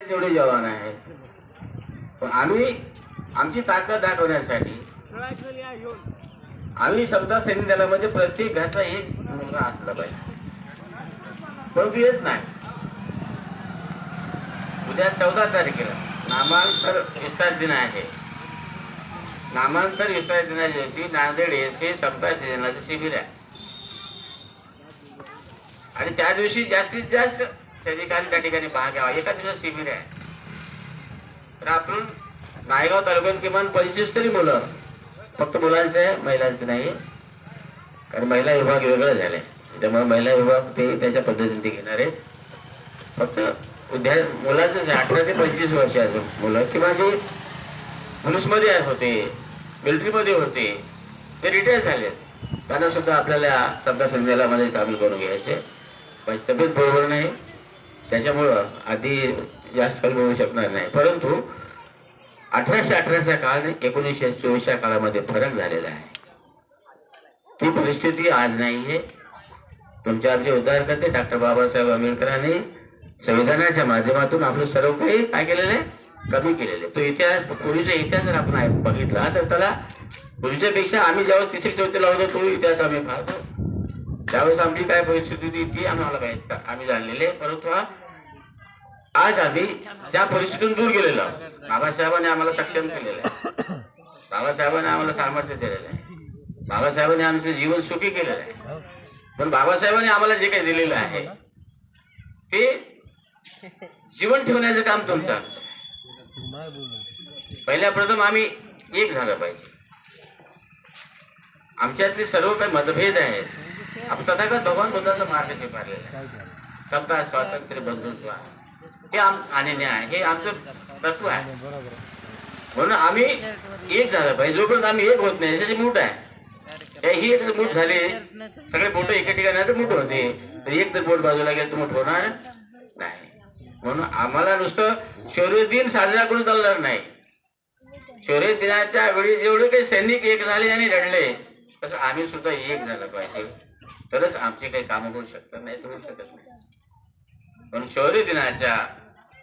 तेवढे जवान आहेत, पण आम्ही आमची ताकद दाखवण्यासाठी आम्ही समजा सैन्य दलामध्ये प्रत्येक घराचा एक मुलगा असला पाहिजे, पण येत नाही. उद्या 14 तारखेला नामांतर विस्तार दिन आहे. नामांतर विस्तार दिनाच्या दिवशी नांदेड येथे समता सैन्याचं शिबिर आहे आणि त्या दिवशी जास्तीत जास्त सैनिकांनी त्या ठिकाणी भाग घ्यावा. एका दिवसात शिबिर आहे तर आपण नायगाव तालुक्यात किमान 25 तरी मुलं, फक्त मुलांचं आहे, महिलांचं नाही, कारण महिला विभाग वेगळा झालाय, त्यामुळे महिला विभाग ते त्यांच्या पद्धतीने ते घेणार आहेत. फक्त उद्या मुलांचं 18 ते 25 वर्षाचं मुलं किंवा जे पोलीसमध्ये होते, मिलिटरीमध्ये होते, ते रिटायर झाले, त्यांना सुद्धा आपल्याला समजा सैन्यामध्ये सामील करून घ्यायचे. माझी तब्येत बरोबर नाही, त्याच्यामुळं आधी जास्त काळ मिळू शकणार नाही, परंतु 1818च्या काळ आणि 1924च्या काळामध्ये फरक झालेला आहे. ती परिस्थिती आज नाही आहे. तुमच्या आमचे उद्धारकर्ते डॉक्टर बाबासाहेब आंबेडकरांनी संविधानाच्या माध्यमातून आपलं सर्व काही काय केलेलं आहे, कमी केलेले. तो इतिहास, पूर्वीचा इतिहास जर आपण बघितला तर त्याला पूर्वीच्या पेक्षा आम्ही ज्यावेळेस 3री-4थीला होतो तो इतिहास आम्ही पाहतो, त्यावेळेस आमची काय परिस्थिती होती ती आम्हाला आम्ही जाणलेले. परंतु आज आम्ही त्या परिस्थितीतून दूर गेलेलो आहोत. बाबासाहेबांनी आम्हाला सक्षम केलेलं आहे, बाबासाहेबांनी आम्हाला सामर्थ्य दिलेलं आहे, बाबासाहेबांनी आमचं जीवन सुखी केलेलं आहे. पण बाबासाहेबांनी आम्हाला जे काही दिलेलं आहे ते जीवन ठेवण्याचं काम तुमचं. पहिल्या प्रथम आम्ही एक झालं पाहिजे. आमच्यातले सर्व काही मतभेद आहेत, आपण तथागत भगवान बुद्धाचा मार्ग स्वीकारलेला आहे. समता, स्वातंत्र्य, बंधुत्व हे आणि न्याय हे आमचं तत्व आहे. म्हणून आम्ही एक झालं पाहिजे. जोपर्यंत आम्ही एक होत नाही, त्याची मूठ आहे, ही एक मूठ झाली, सगळे बोट एका ठिकाणी तर मूठ होते, तर एक जर बोट बाजूला गेलं तर मूठ होणार नाही. म्हणून आम्हाला नुसतं शौर्य दिन साजरा करून चालणार नाही. शौर्य दिनाच्या वेळी जेवढे काही सैनिक एक झाले आणि लढले, तसं आम्ही सुद्धा एक झालं पाहिजे, तरच आमचे काही कामं होऊ शकतात, नाही तर होऊ शकत नाही. पण शौर्य दिनाच्या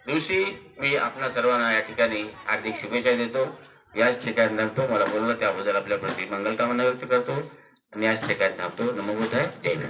दिवशी मी आपल्या सर्वांना या ठिकाणी हार्दिक शुभेच्छा देतो. याच ठिकाणी थांबतो. मला बोललं त्याबद्दल आपल्याप्रती मंगलकामना व्यक्त करतो आणि याच ठिकाणी थांबतो. नमो बुद्धाय. जय हिंद.